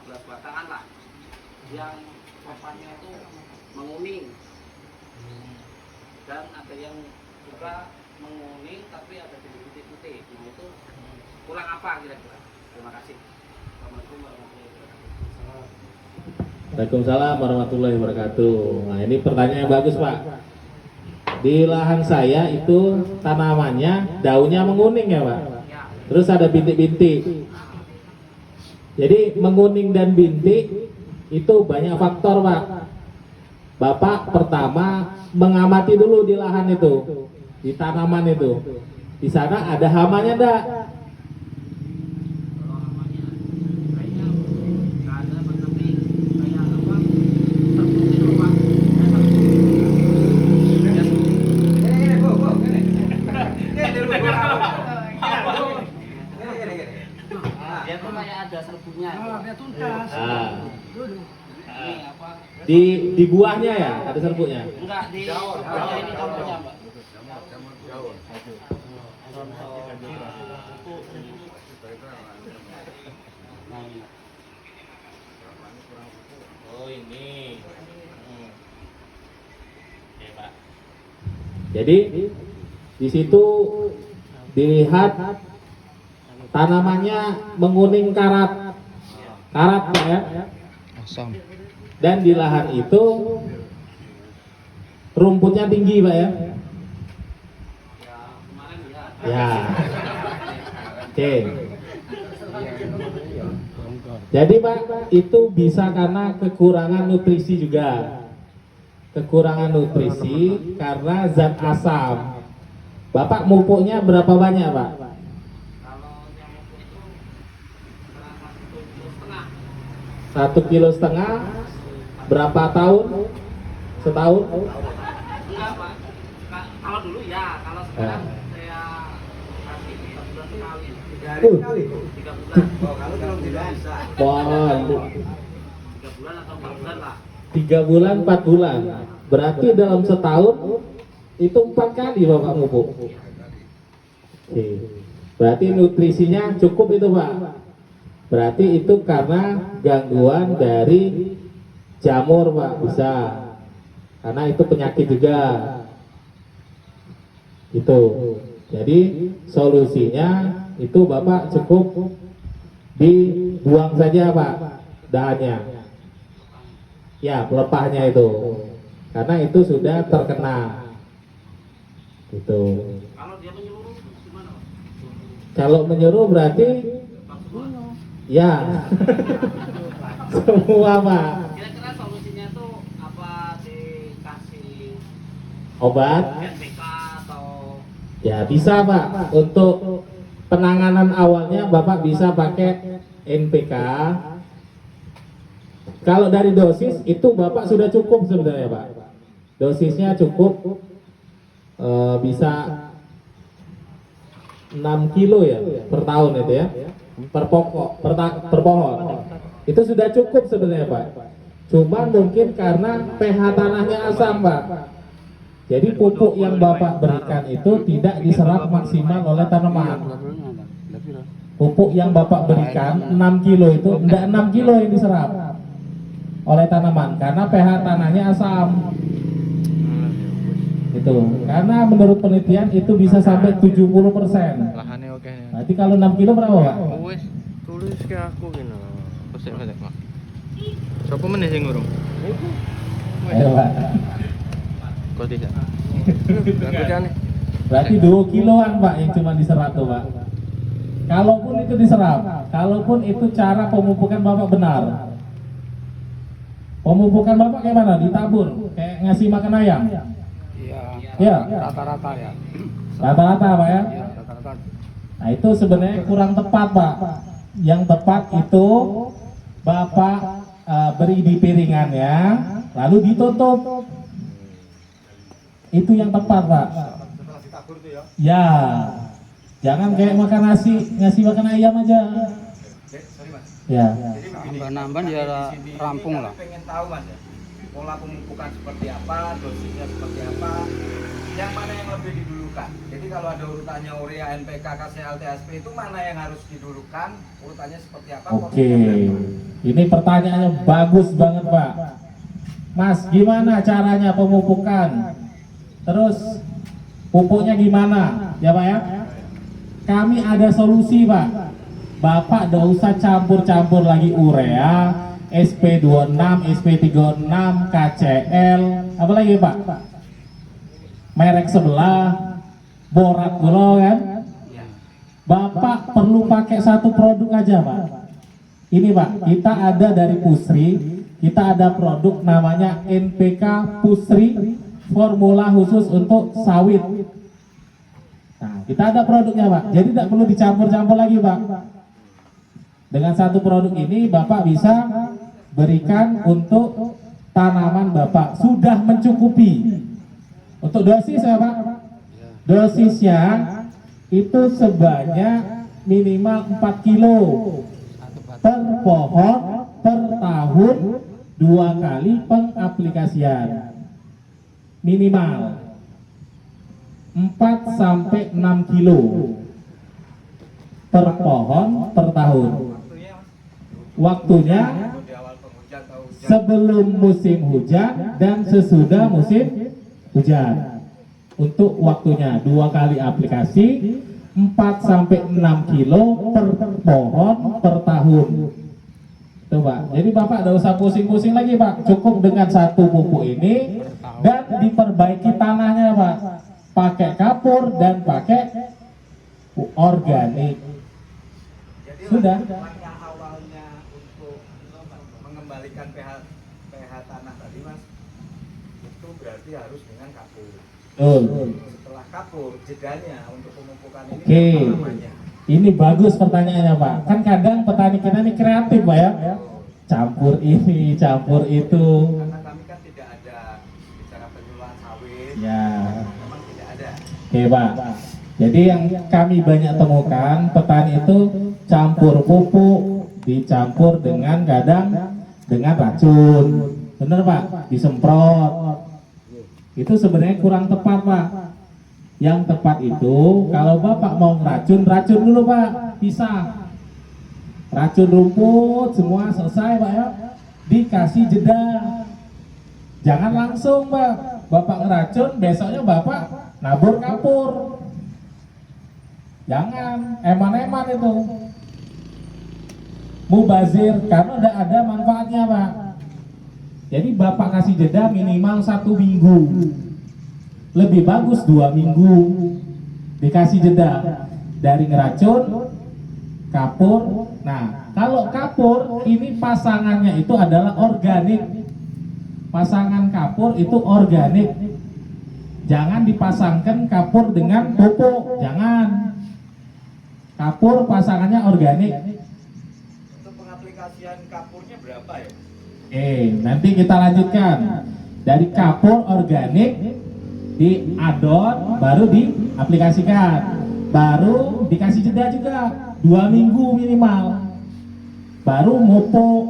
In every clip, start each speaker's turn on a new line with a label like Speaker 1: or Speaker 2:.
Speaker 1: 15 batangan lah. Yang papannya itu menguning. Dan ada yang juga menguning tapi ada putih-putih. Nah itu kurang apa kira-kira? Terima kasih. Assalamualaikum warahmatullahi wabarakatuh.
Speaker 2: Waalaikumsalam warahmatullahi wabarakatuh. Nah ini pertanyaan yang bagus Pak. Di lahan saya itu tanamannya daunnya menguning ya Pak. Terus ada bintik-bintik. Jadi menguning dan bintik itu banyak faktor Pak. Bapak pertama mengamati dulu di lahan itu, di tanaman itu. Di sana ada hamanya enggak?
Speaker 1: Dia tuh kayak ada serbunya.
Speaker 3: Biar tuntas.
Speaker 1: Ini apa?
Speaker 2: Di buahnya ya ada serbuknya.
Speaker 1: Enggak di bawah ini contohnya, Mbak.
Speaker 2: Oh ini. Oke, Pak. Jadi di situ dilihat tanamannya menguning karat Pak ya.
Speaker 4: Asam.
Speaker 2: Dan di lahan itu rumputnya tinggi Pak ya. Ya. Oke. Jadi Pak itu bisa karena kekurangan nutrisi juga. Kekurangan nutrisi karena zat asam. Bapak mupuknya berapa banyak Pak?
Speaker 1: Kalau yang untuk itu berapa 1,5 kilo.
Speaker 2: 1,5 kilo. Berapa tahun? Setahun?
Speaker 1: Enggak, Pak. Kalau dulu ya, kalau sekarang saya kasih 4 bulan sekali. 3 bulan.
Speaker 3: Oh, kalau tidak bisa.
Speaker 2: Wah,
Speaker 1: 3 bulan atau 4 bulan lah.
Speaker 2: 3 bulan, 4 bulan. Berarti dalam setahun itu 4 kali Bapak mupuk. Oke. Berarti nutrisinya cukup itu Pak. Berarti itu karena gangguan dari jamur Pak, bisa. Karena itu penyakit juga. Itu. Jadi solusinya itu Bapak cukup dibuang saja Pak dahannya. Ya, pelepahnya itu. Karena itu sudah terkena. Gitu.
Speaker 1: Kalau dia menyeluruh gimana, Pak?
Speaker 2: Kalau menyeluruh berarti ya semua Pak.
Speaker 1: Kira-kira solusinya tuh apa, dikasih
Speaker 2: Obat
Speaker 1: NPK atau
Speaker 2: ya bisa Pak. Untuk penanganan awalnya Bapak bisa pakai NPK. Kalau dari dosis itu Bapak sudah cukup sebenarnya Pak. Dosisnya cukup bisa 6 kilo ya per tahun itu ya, per pokok, per pohon. Itu sudah cukup sebenarnya Pak. Cuma mungkin karena pH tanahnya asam Pak. Jadi pupuk yang Bapak berikan itu tidak diserap maksimal oleh tanaman. Pupuk yang Bapak berikan 6 kilo itu tidak 6 kilo yang diserap oleh tanaman karena pH tanahnya asam. Itu karena menurut penelitian itu bisa sampai 70%.
Speaker 4: Lahannya oke.
Speaker 2: Berarti kalau 6 kilo berapa Pak?
Speaker 4: Wes tulis ke aku gini. Pesek Pak. Sopo meneh sing ngurung?
Speaker 2: Ayo Pak.
Speaker 4: Kok tidak?
Speaker 2: Berarti 2 kiloan Pak yang cuma diserap tuh Pak. Kalaupun itu diserap, kalaupun itu cara pemupukan Bapak benar. Pemupukan Bapak kayak mana? Ditabur, kayak ngasih makan ayam.
Speaker 3: Iya.
Speaker 2: Ya,
Speaker 3: Rata-rata ya.
Speaker 2: rata-rata Pak ya.
Speaker 3: Iya, rata-rata.
Speaker 2: Nah itu sebenarnya kurang tepat Pak. Yang tepat itu Bapak beri di piringannya, lalu ditutup. Itu yang tepat Pak.
Speaker 3: Setelah ditabur tuh ya.
Speaker 2: Ya, jangan kayak makan nasi, ngasih makan ayam aja.
Speaker 3: Sorry Mas.
Speaker 2: Ya.
Speaker 3: Jadi begini.
Speaker 5: Nambah-nambah dia rampung lah.
Speaker 3: Pengen tahu Mas ya. Pola pemupukan seperti apa, dosisnya seperti apa, yang mana yang lebih didulukan didulukan. Jadi kalau ada urutannya urea, NPK, KCL, TSP itu mana yang harus didulukan? Urutannya seperti apa?
Speaker 2: Oke, ini pertanyaannya bagus banget Pak. Mas, gimana caranya pemupukan? Terus pupuknya gimana? Ya Pak ya? Kami ada solusi Pak. Bapak gak usah campur-campur lagi urea, SP26, SP36, KCL, apa lagi Pak? Merek sebelah, borat dulu kan? Bapak perlu pakai satu produk aja Pak. Ini Pak, kita ada dari Pusri, kita ada produk namanya NPK Pusri, formula khusus untuk sawit. Nah, kita ada produknya Pak, jadi tidak perlu dicampur-campur lagi Pak. Dengan satu produk ini Bapak bisa berikan untuk tanaman Bapak, sudah mencukupi. Untuk dosis ya Pak, dosisnya itu sebanyak minimal 4 kilo per pohon per tahun, 2 kali pengaplikasian minimal 4 sampai 6 kilo per pohon per tahun. Waktunya sebelum musim hujan dan sesudah musim hujan. Untuk waktunya 2 kali aplikasi 4 sampai 6 kilo per pohon per tahun. Coba. Jadi Bapak tidak usah pusing-pusing lagi Pak. Cukup dengan satu pupuk ini dan diperbaiki tanahnya Pak. Pakai kapur dan pakai organik. Sudah.
Speaker 3: Langkah awalnya untuk mengembalikan pH tanah tadi Mas, itu berarti harus dengan kapur. Setelah kapur, jedanya untuk pemupukan ini apa namanya?
Speaker 2: Ini bagus pertanyaannya Pak. Kan kadang petani kita ini kreatif Pak ya. Campur ini, campur itu.
Speaker 3: Karena kami kan tidak ada bicara penyuluhan sawit.
Speaker 2: Ya.
Speaker 3: Memang tidak ada.
Speaker 2: Oke Pak. Jadi yang kami banyak temukan petani itu campur pupuk dicampur dengan kadang dengan racun. Bener Pak? Disemprot. Itu sebenarnya kurang tepat Pak. Yang tepat itu kalau Bapak mau racun dulu Pak, pisah. Racun rumput semua selesai Pak ya. Dikasih jeda. Jangan langsung Pak. Bapak ngeracun, besoknya Bapak nabur kapur. Jangan, eman-eman itu. Mubazir, karena udah ada manfaatnya Pak. Jadi Bapak kasih jeda minimal 1 minggu. Lebih bagus 2 minggu. Dikasih jeda dari ngeracun, kapur. Nah, kalau kapur ini pasangannya itu adalah organik. Pasangan kapur itu organik. Jangan dipasangkan kapur dengan pupuk, jangan. Kapur pasangannya organik.
Speaker 3: Untuk pengaplikasian kapurnya berapa ya?
Speaker 2: Nanti kita lanjutkan. Dari kapur organik diadon, baru diaplikasikan, baru dikasih jeda juga 2 minggu minimal, baru mupuk.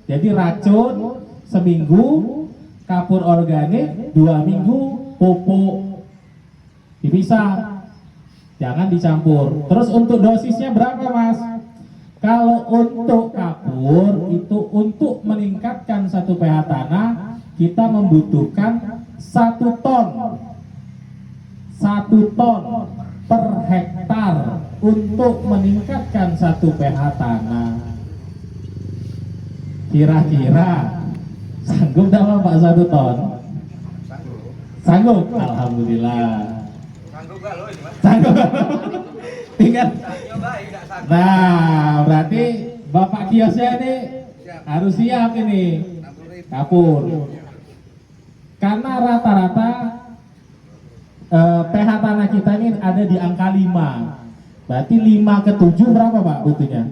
Speaker 2: Jadi racun seminggu, kapur organik 2 minggu, pupuk dipisah, jangan dicampur. Terus untuk dosisnya berapa Mas? Kalau untuk kapur itu untuk meningkatkan satu pH tanah kita membutuhkan 1 ton per hektar untuk meningkatkan satu pH tanah. Kira-kira sanggup dapat Pak 1 ton? Sanggup? Alhamdulillah.
Speaker 3: Sanggup gak lo ini Mas?
Speaker 2: Sanggup. Tinggal.
Speaker 3: Nyobain gak sanggup?
Speaker 2: Nah, berarti Bapak kiosnya ini harus siap ini kapur. Karena rata-rata pH tanah kita ini ada di angka 5. Berarti 5 ke 7 berapa Pak butuhnya?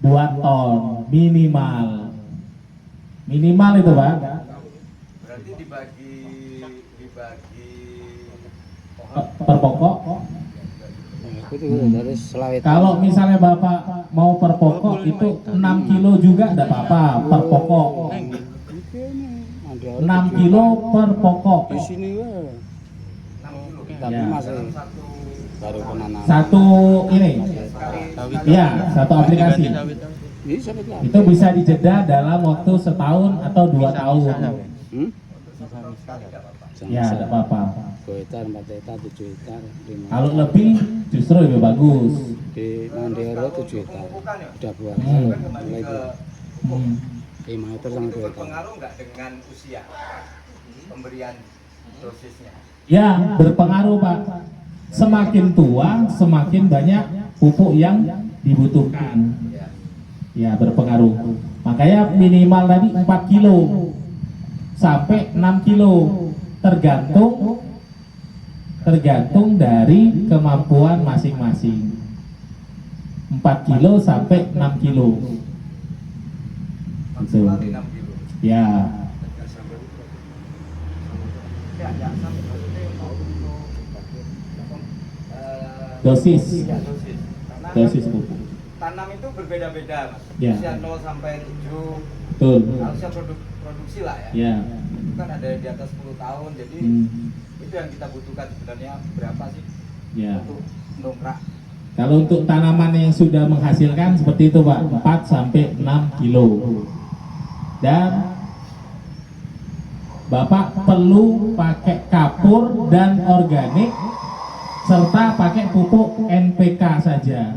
Speaker 2: 2 ton minimal. Minimal itu Pak.
Speaker 3: Berarti dibagi
Speaker 2: Per pokok. Kalau misalnya Bapak mau per pokok itu 6 kilo juga tidak apa-apa per pokok.
Speaker 5: Mandiri
Speaker 2: 6 kilo per pokok.
Speaker 5: Di sini weh.
Speaker 3: 6 kilo.
Speaker 5: Tapi
Speaker 2: Ya.
Speaker 5: masih
Speaker 3: Dalam satu
Speaker 5: baru penanaman.
Speaker 2: Satu ini,
Speaker 3: sekali
Speaker 2: iya, satu aplikasi.
Speaker 5: Ini sawit lah.
Speaker 2: Itu bisa dijeda dalam waktu setahun atau 2 tahun.
Speaker 5: Hmm?
Speaker 2: Ya, tidak apa-apa.
Speaker 5: 2 hektar, 4 hektar, 7 hektar, 5.
Speaker 2: Kalau lebih justru lebih bagus.
Speaker 5: Di Mandiri 7 hektar.
Speaker 3: pemupukan ya.
Speaker 5: Udah buat.
Speaker 2: Hmm.
Speaker 3: Kan kembali
Speaker 5: Mulai
Speaker 3: ke
Speaker 5: buat.
Speaker 2: Hmm.
Speaker 5: 5 hektar sama
Speaker 3: itu
Speaker 5: 2 hektar.
Speaker 3: berpengaruh nggak dengan usia pemberian dosisnya?
Speaker 2: Ya, berpengaruh Pak. Semakin tua, semakin banyak pupuk yang dibutuhkan.
Speaker 3: Ya.
Speaker 2: Ya, berpengaruh. Makanya minimal tadi 4 kilo sampai 6 kilo tergantung dari kemampuan masing-masing. 4 kilo sampai 6 kilo.
Speaker 3: Maksimal di 6 kilo.
Speaker 2: Ya,
Speaker 3: Ya, sampai maksudnya untuk
Speaker 2: dosis
Speaker 3: ya, dosis. Karena
Speaker 2: dosis
Speaker 3: kan
Speaker 2: pupuk.
Speaker 3: tanam itu berbeda-beda, Mas.
Speaker 2: Ya.
Speaker 3: Usia 0 sampai 7
Speaker 2: Betul.
Speaker 3: harusnya produksi lah ya.
Speaker 2: Ya.
Speaker 3: Itu kan ada di atas 10 tahun, jadi
Speaker 2: Hmm.
Speaker 3: itu yang kita butuhkan sebenarnya berapa sih
Speaker 2: Ya.
Speaker 3: untuk mendongkrak.
Speaker 2: Kalau untuk tanaman yang sudah menghasilkan seperti itu Pak, 4 sampai 6 kilo. Dan Bapak perlu pakai kapur dan organik serta pakai pupuk NPK saja.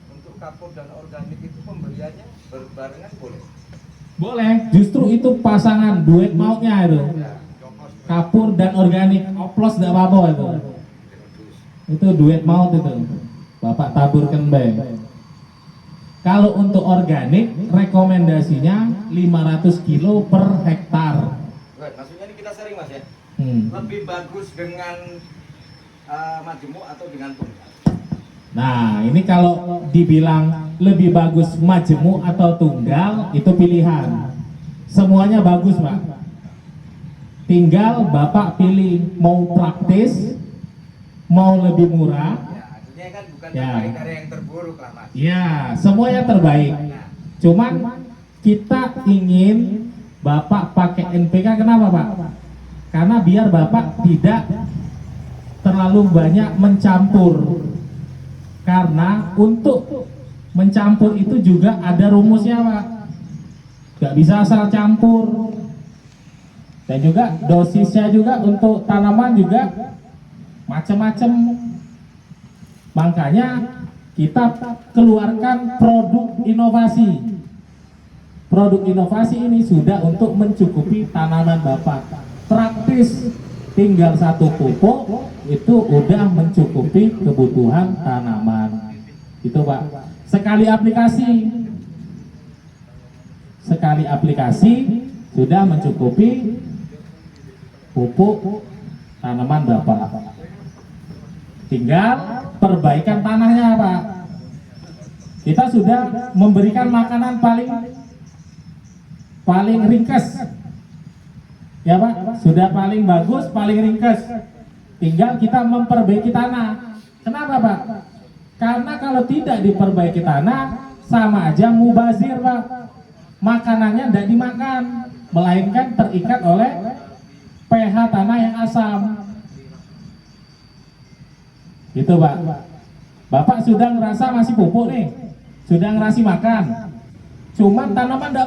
Speaker 3: Untuk kapur dan organik itu pemberiannya berbarengan boleh.
Speaker 2: Boleh, justru itu pasangan duet mautnya itu.
Speaker 3: Ya, jokos.
Speaker 2: Kapur dan organik, oplos tidak apa-apa itu. Itu duet maut itu. Bapak taburkan baik. Kalau untuk organik rekomendasinya 500 kilo per hektar.
Speaker 3: Right, maksudnya ini kita sering Mas ya.
Speaker 2: Hmm.
Speaker 3: Lebih bagus dengan majemuk atau dengan tunggal?
Speaker 2: Nah, ini kalau dibilang lebih bagus majemuk atau tunggal, itu pilihan. Semuanya bagus, Pak. Tinggal Bapak pilih mau praktis, mau lebih murah.
Speaker 3: Ya, artinya kan bukan
Speaker 2: Ya.
Speaker 3: terbaik dari yang terburuk lah Mas.
Speaker 2: Ya, semuanya terbaik.
Speaker 3: Nah,
Speaker 2: Cuman kita ingin Bapak pakai NPK, kenapa Pak? Karena biar Bapak tidak terlalu banyak mencampur. Karena untuk mencampur itu juga ada rumusnya Pak. Gak bisa asal campur. Dan juga dosisnya juga untuk tanaman juga macam-macam. Makanya kita keluarkan produk inovasi. Produk inovasi ini sudah untuk mencukupi tanaman Bapak. Praktis, tinggal satu pupuk itu udah mencukupi kebutuhan tanaman. Itu Pak. Sekali aplikasi sudah mencukupi pupuk tanaman Bapak. Tinggal perbaikan tanahnya Pak. Kita sudah memberikan makanan paling ringkas. Ya Pak, sudah paling bagus, paling ringkas. Tinggal kita memperbaiki tanah. Kenapa Pak? Karena kalau tidak diperbaiki tanah, sama aja mubazir Pak. Makanannya tidak dimakan, melainkan terikat oleh pH tanah yang asam. Gitu Pak. Bapak sudah ngerasa masih pupuk nih, sudah ngerasa makan. Cuman tanaman tidak